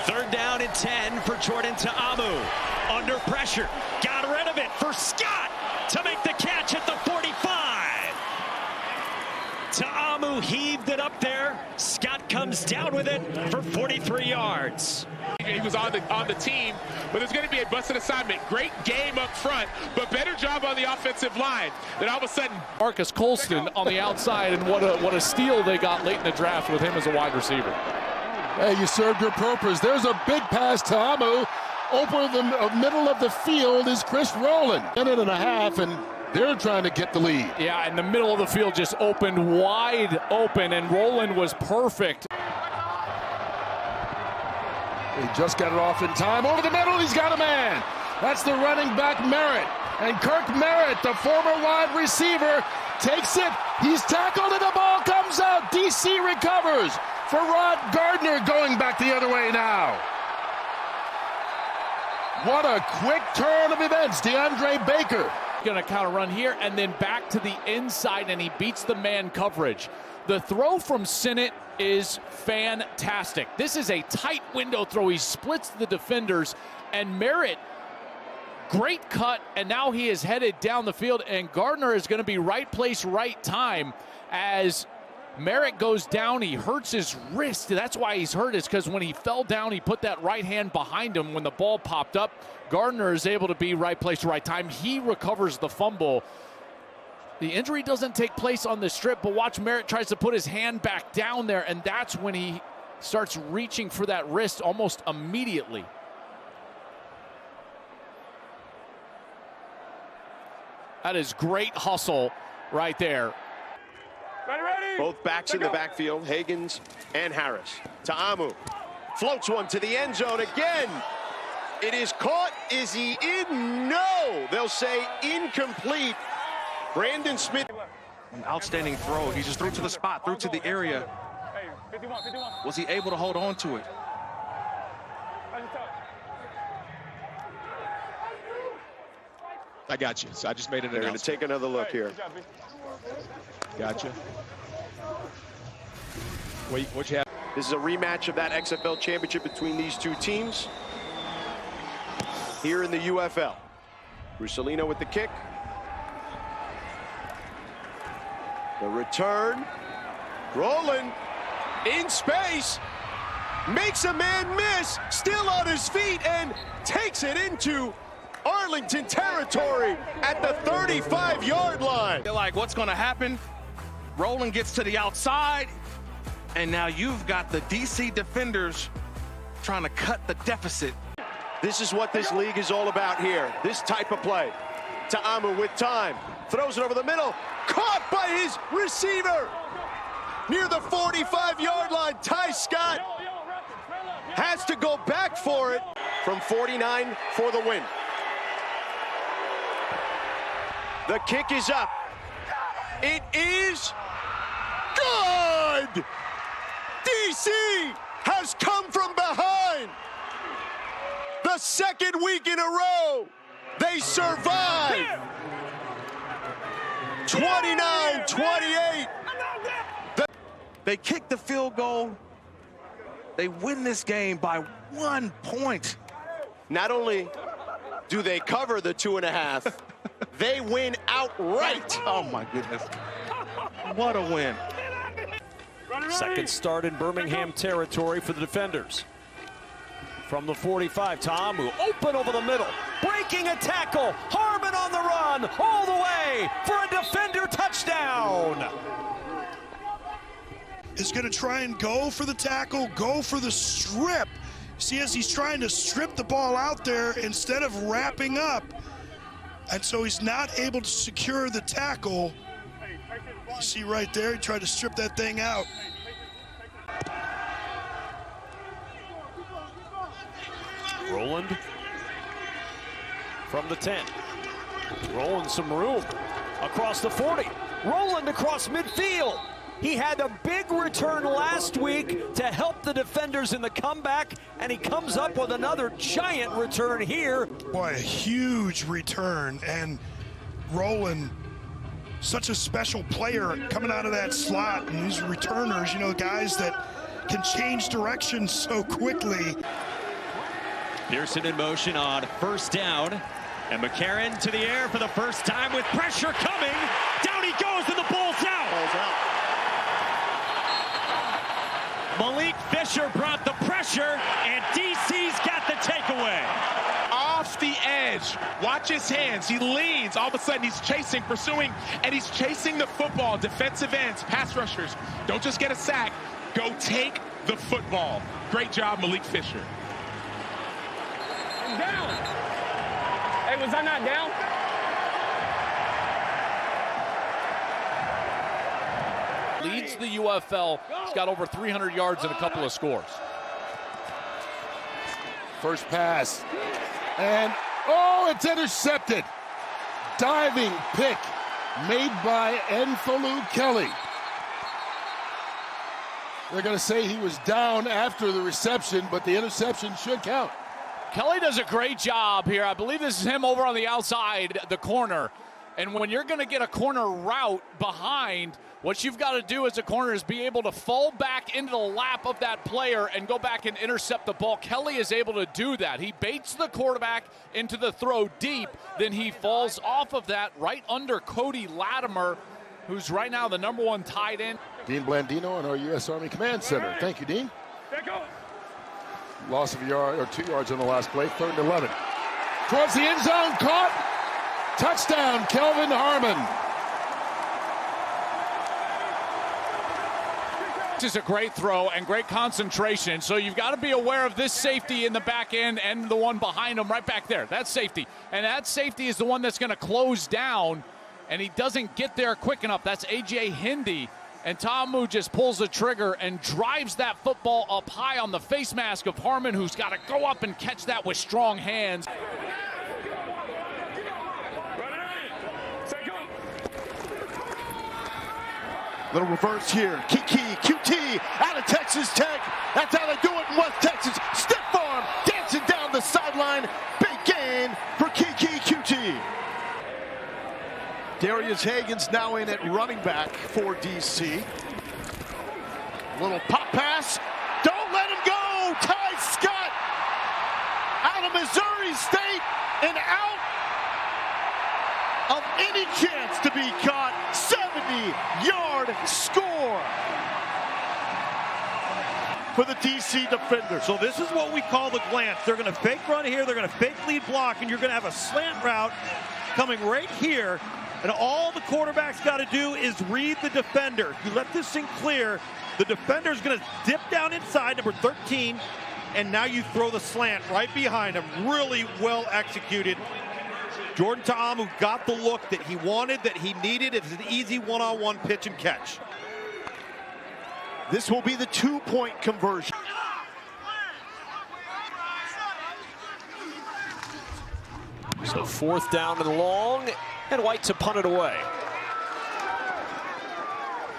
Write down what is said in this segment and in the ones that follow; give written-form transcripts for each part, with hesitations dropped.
Third down and 10 for Jordan Ta'amu. Under pressure. Got rid of it for Scott to make the catch at the 45. Ta'amu heaved it up there. Scott comes down with it for 43 yards. He was on the team, but there's going to be a busted assignment. Great game up front, but better job on the offensive line. Then all of a sudden, Marcus Colston on the outside, and what a steal they got late in the draft with him as a wide receiver. Hey, you served your purpose. There's a big pass to Amu. Over the middle of the field is Chris Rowland. Minute and a half, and they're trying to get the lead. Yeah, and the middle of the field just opened wide open, and Rowland was perfect. He just got it off in time. Over the middle, he's got a man. That's the running back, Merritt. And Kirk Merritt, the former wide receiver, takes it. He's tackled, and the ball comes out. DC recovers for Rod Gardner, going back the other way now. What a quick turn of events. DeAndre Baker. Going to counter run here and then back to the inside, and he beats the man coverage. The throw from Sinnott is fantastic. This is a tight window throw. He splits the defenders, and Merritt, great cut, and now he is headed down the field, and Gardner is going to be right place, right time. As Merritt goes down, he hurts his wrist. That's why he's hurt, is because when he fell down, he put that right hand behind him when the ball popped up. Gardner is able to be right place, right time. He recovers the fumble. The injury doesn't take place on the strip, but watch, Merritt tries to put his hand back down there, and that's when he starts reaching for that wrist almost immediately. That is great hustle right there. Ready. Both backs in the backfield, Higgins and Harris. Ta'amu floats one to the end zone again. It is caught. Is he in? No. They'll say incomplete. Brandon Smith. An outstanding throw. He just threw to the spot, threw to the area. Was he able to hold on to it? I got you. So I just made an They're going to take another look here. Gotcha. What you have? This is a rematch of that XFL championship between these two teams here in the UFL. Brusolino with the kick. The return. Rowland in space. Makes a man miss. Still on his feet and takes it into Arlington territory at the 35-yard line. They're like, what's going to happen? Rowland gets to the outside, and now you've got the DC defenders trying to cut the deficit. This is what this league is all about here. This type of play. Ta'amu with time. Throws it over the middle. Caught by his receiver. Near the 45-yard line. Ty Scott has to go back for it from 49 for the win. The kick is up. It is good! DC has come from behind. The second week in a row, they survive. 29-28. They kick the field goal. They win this game by 1 point. Not only do they cover the 2.5, they win outright. Oh my goodness. What a win. Second start in Birmingham territory for the defenders. From the 45, Ta'amu open over the middle, breaking a tackle. Harmon on the run, all the way for a defender touchdown. Is going to try and go for the tackle, go for the strip. See, as he's trying to strip the ball out there instead of wrapping up. And so he's not able to secure the tackle. You see right there, he tried to strip that thing out. Rowland from the 10. Rolling some room across the 40. Rowland across midfield. He had a big return last week to help the defenders in the comeback, and he comes up with another giant return here. Boy, a huge return, and Rowland, such a special player coming out of that slot, and these returners, you know, guys that can change direction so quickly. Pearson in motion on first down. And McCarron to the air for the first time with pressure coming. Down he goes and the ball's out. Malik Fisher brought the pressure and DC's got the takeaway. Off the edge. Watch his hands. He leans. All of a sudden he's chasing, pursuing, and he's chasing the football. Defensive ends, pass rushers. Don't just get a sack. Go take the football. Great job, Malik Fisher. Down. Hey, was I not down? Leads the UFL. He's got over 300 yards and a couple of scores. First pass. And, oh, it's intercepted. Diving pick made by N'Falu Kelly. They're going to say he was down after the reception, but the interception should count. Kelly does a great job here. I believe this is him over on the outside, the corner. And when you're going to get a corner route behind, what you've got to do as a corner is be able to fall back into the lap of that player and go back and intercept the ball. Kelly is able to do that. He baits the quarterback into the throw deep, then he falls off of that right under Cody Latimer, who's right now the #1 tight end. Dean Blandino in our U.S. Army Command Center. Thank you, Dean. Loss of a yard or 2 yards on the last play, 3rd and 11. Towards the end zone, caught. Touchdown, Kelvin Harmon. This is a great throw and great concentration. So you've got to be aware of this safety in the back end and the one behind him right back there. That's safety. And that safety is the one that's going to close down, and he doesn't get there quick enough. That's A.J. Hindi. And Ta'amu just pulls the trigger and drives that football up high on the face mask of Harmon, who's got to go up and catch that with strong hands. Little reverse here. Kiki, QT, out of Texas Tech. That's how they do it in West Texas. Stiff arm, dancing down the sideline. Big gain for Kiki, QT. Darius Hagan's now in at running back for DC. Little pop pass. Don't let him go. Ty Scott out of Missouri State and out of any chance to be caught. 70-yard score for the DC defender. So this is what we call the glance. They're going to fake run here. They're going to fake lead block, and you're going to have a slant route coming right here. And all the quarterback's got to do is read the defender. You let this thing clear, the defender's going to dip down inside, number 13, and now you throw the slant right behind him. Really well executed. Jordan Ta'amu got the look that he wanted, that he needed. It's an easy one-on-one pitch and catch. This will be the 2-point conversion. So 4th down and long, and White to punt it away.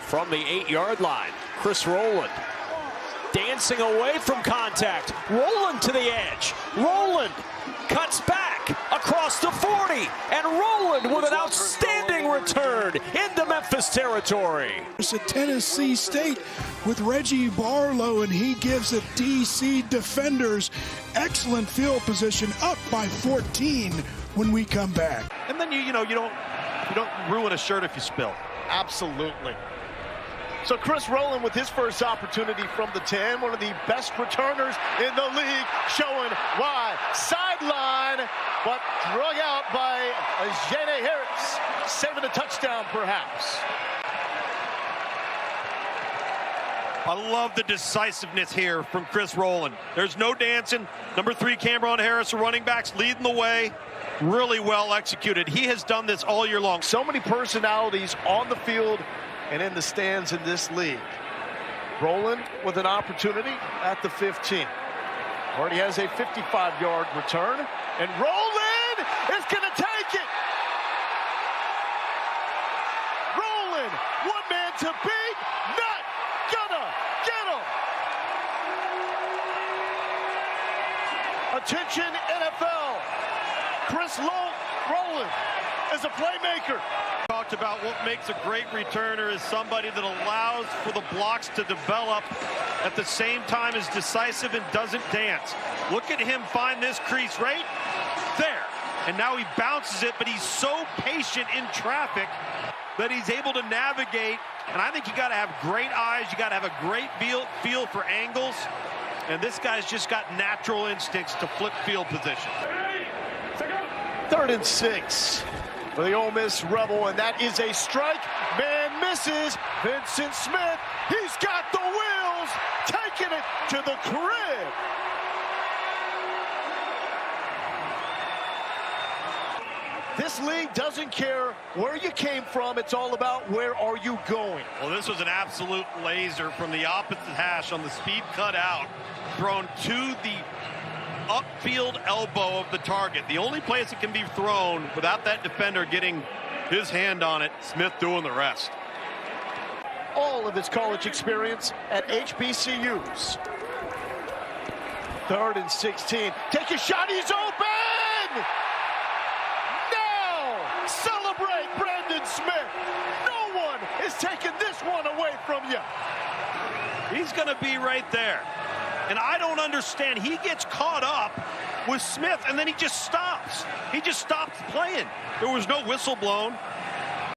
From the 8-yard line, Chris Rowland dancing away from contact. Rowland to the edge. Rowland cuts back across the 40, and Rowland with an outstanding return into Memphis territory. It's a Tennessee State with Reggie Barlow, and he gives the DC defenders excellent field position, up by 14 when we come back. And then you don't ruin a shirt if you spill. Absolutely. So Chris Rowland with his first opportunity from the 10, one of the best returners in the league, showing why. Sideline, but drug out by Jene Harris, saving a touchdown perhaps. I love the decisiveness here from Chris Rowland. There's no dancing. Number 3, Cameron Harris, the running backs leading the way. Really well executed. He has done this all year long. So many personalities on the field and in the stands in this league. Rowland with an opportunity at the 15. Already has a 55-yard return, and Rowland is going to take it. Rowland, one man to beat, not gonna get him. Attention NFL, Chris Rowland is a playmaker. Talked about what makes a great returner is somebody that allows for the blocks to develop at the same time as decisive and doesn't dance. Look at him find this crease right there. And now he bounces it, but he's so patient in traffic that he's able to navigate. And I think you got to have great eyes. You got to have a great feel for angles. And this guy's just got natural instincts to flip field position. 3rd and 6 for the Ole Miss Rebel, and that is a strike. Man misses. Vincent Smith, he's got the wheels, taking it to the crib. This league doesn't care where you came from. It's all about where are you going. Well, this was an absolute laser from the opposite hash on the speed cut out, thrown to the upfield elbow of the target. The only place it can be thrown without that defender getting his hand on it, Smith doing the rest. All of his college experience at HBCUs. 3rd and 16. Take a shot, he's open! Now, celebrate Brandon Smith. No one is taking this one away from you. He's going to be right there. And I don't understand. He gets caught up with Smith, and then he just stops. He just stops playing. There was no whistle blown.